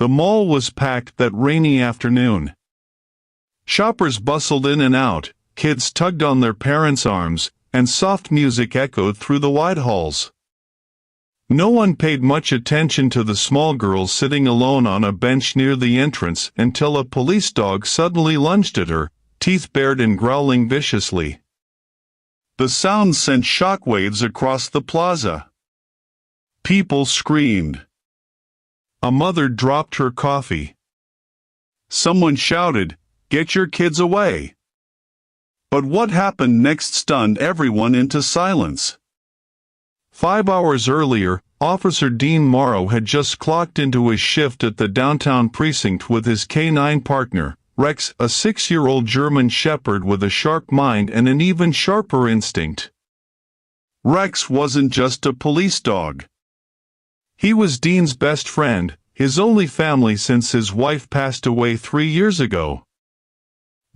The mall was packed that rainy afternoon. Shoppers bustled in and out, kids tugged on their parents' arms, and soft music echoed through the wide halls. No one paid much attention to the small girl sitting alone on a bench near the entrance until a police dog suddenly lunged at her, teeth bared and growling viciously. The sound sent shockwaves across the plaza. People screamed. A mother dropped her coffee. Someone shouted, "Get your kids away!" But what happened next stunned everyone into silence. 5 hours earlier, Officer Dean Morrow had just clocked into his shift at the downtown precinct with his canine partner, Rex, a 6-year-old German Shepherd with a sharp mind and an even sharper instinct. Rex wasn't just a police dog. He was Dean's best friend, his only family since his wife passed away 3 years ago.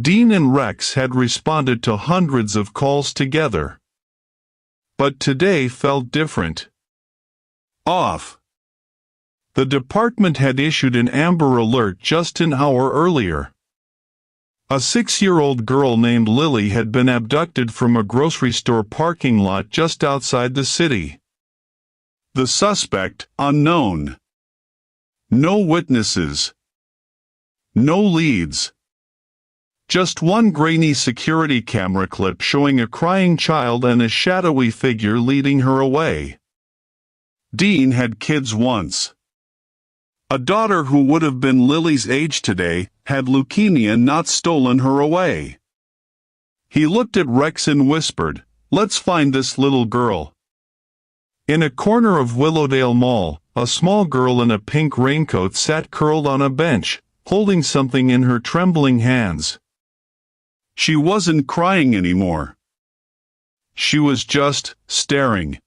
Dean and Rex had responded to hundreds of calls together. But today felt different. Off. The department had issued an Amber Alert just an hour earlier. A 6-year-old girl named Lily had been abducted from a grocery store parking lot just outside the city. The suspect, unknown. No witnesses. No leads. Just one grainy security camera clip showing a crying child and a shadowy figure leading her away. Dean had kids once. A daughter who would have been Lily's age today, had leukemia not stolen her away. He looked at Rex and whispered, "Let's find this little girl." In a corner of Willowdale Mall, a small girl in a pink raincoat sat curled on a bench, holding something in her trembling hands. She wasn't crying anymore. She was just staring.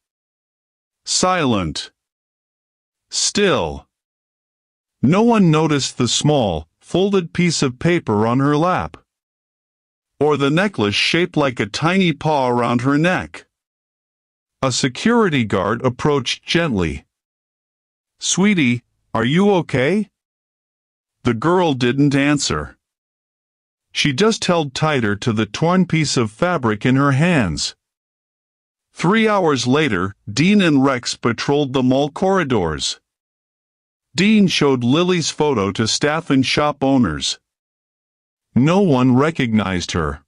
Silent. Still. No one noticed the small, folded piece of paper on her lap. Or the necklace shaped like a tiny paw around her neck. A security guard approached gently. "Sweetie, are you okay?" The girl didn't answer. She just held tighter to the torn piece of fabric in her hands. 3 hours later, Dean and Rex patrolled the mall corridors. Dean showed Lily's photo to staff and shop owners. No one recognized her.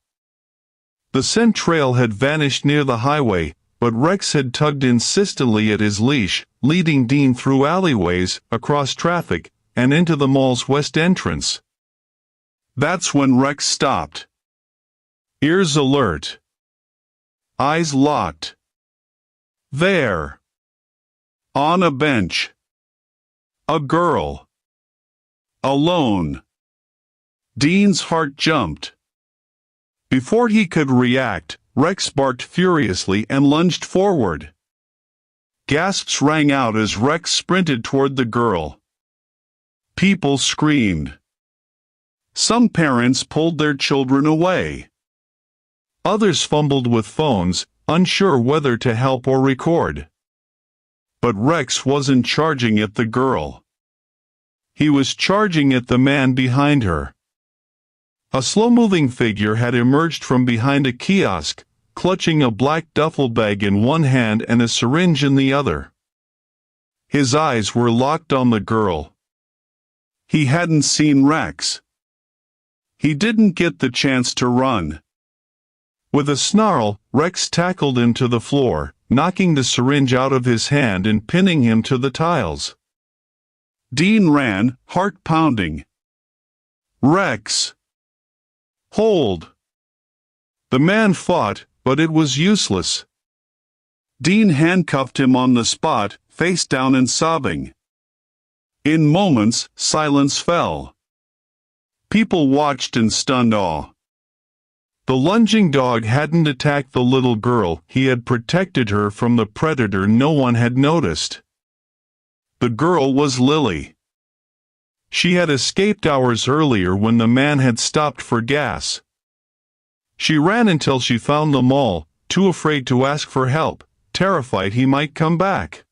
The scent trail had vanished near the highway, but Rex had tugged insistently at his leash, leading Dean through alleyways, across traffic, and into the mall's west entrance. That's when Rex stopped. Ears alert. Eyes locked. There. On a bench. A girl. Alone. Dean's heart jumped. Before he could react, Rex barked furiously and lunged forward. Gasps rang out as Rex sprinted toward the girl. People screamed. Some parents pulled their children away. Others fumbled with phones, unsure whether to help or record. But Rex wasn't charging at the girl. He was charging at the man behind her. A slow-moving figure had emerged from behind a kiosk, clutching a black duffel bag in one hand and a syringe in the other. His eyes were locked on the girl. He hadn't seen Rex. He didn't get the chance to run. With a snarl, Rex tackled him to the floor, knocking the syringe out of his hand and pinning him to the tiles. Dean ran, heart pounding. Rex! Hold! The man fought, but it was useless. Dean handcuffed him on the spot, face down and sobbing. In moments, silence fell. People watched in stunned awe. The lunging dog hadn't attacked the little girl, he had protected her from the predator no one had noticed. The girl was Lily. She had escaped hours earlier when the man had stopped for gas. She ran until she found the mall, too afraid to ask for help, terrified he might come back.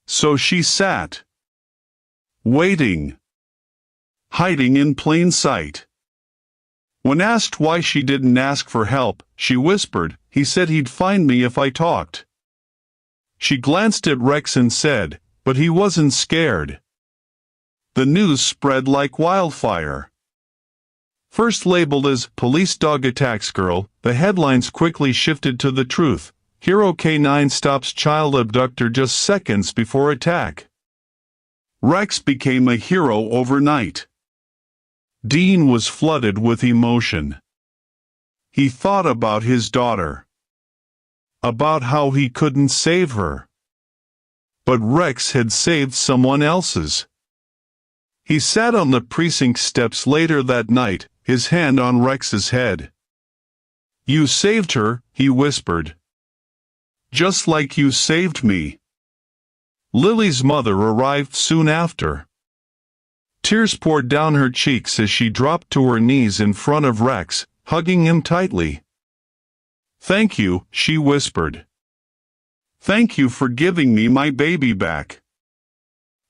So she sat. waiting, hiding in plain sight. When asked why she didn't ask for help, she whispered, "He said he'd find me if I talked." She glanced at Rex and said, "But he wasn't scared." The news spread like wildfire. First labeled as "Police Dog Attacks Girl," the headlines quickly shifted to the truth. Hero K9 stops child abductor just seconds before attack. Rex became a hero overnight. Dean was flooded with emotion. He thought about his daughter. About how he couldn't save her. But Rex had saved someone else's. He sat on the precinct steps later that night, his hand on Rex's head. "You saved her," he whispered. "Just like you saved me." Lily's mother arrived soon after. Tears poured down her cheeks as she dropped to her knees in front of Rex, hugging him tightly. "Thank you," she whispered. "Thank you for giving me my baby back."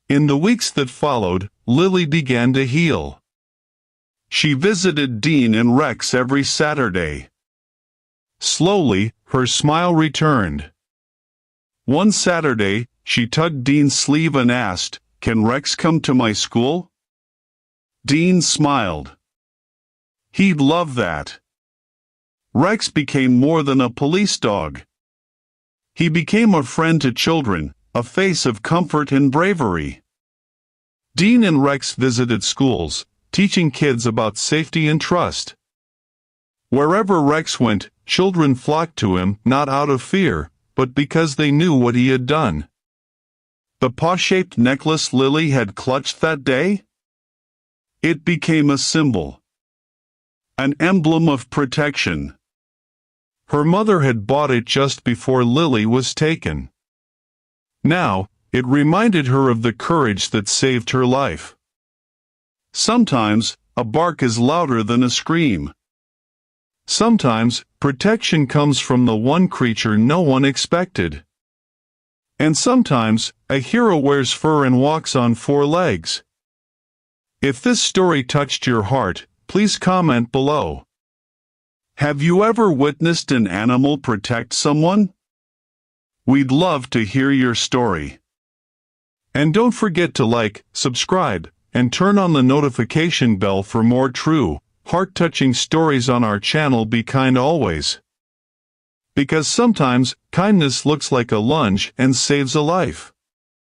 In the weeks that followed, Lily began to heal. She visited Dean and Rex every Saturday. Slowly, her smile returned. One Saturday, she tugged Dean's sleeve and asked, "Can Rex come to my school?" Dean smiled. He'd love that. Rex became more than a police dog. He became a friend to children, a face of comfort and bravery. Dean and Rex visited schools, teaching kids about safety and trust. Wherever Rex went, children flocked to him, not out of fear, but because they knew what he had done. The paw-shaped necklace Lily had clutched that day? It became a symbol. An emblem of protection. Her mother had bought it just before Lily was taken. Now, it reminded her of the courage that saved her life. Sometimes, a bark is louder than a scream. Sometimes, protection comes from the one creature no one expected. And sometimes, a hero wears fur and walks on four legs. If this story touched your heart, please comment below. Have you ever witnessed an animal protect someone? We'd love to hear your story. And don't forget to like, subscribe, and turn on the notification bell for more true, heart-touching stories on our channel. Be kind always. Because sometimes, kindness looks like a lunge and saves a life.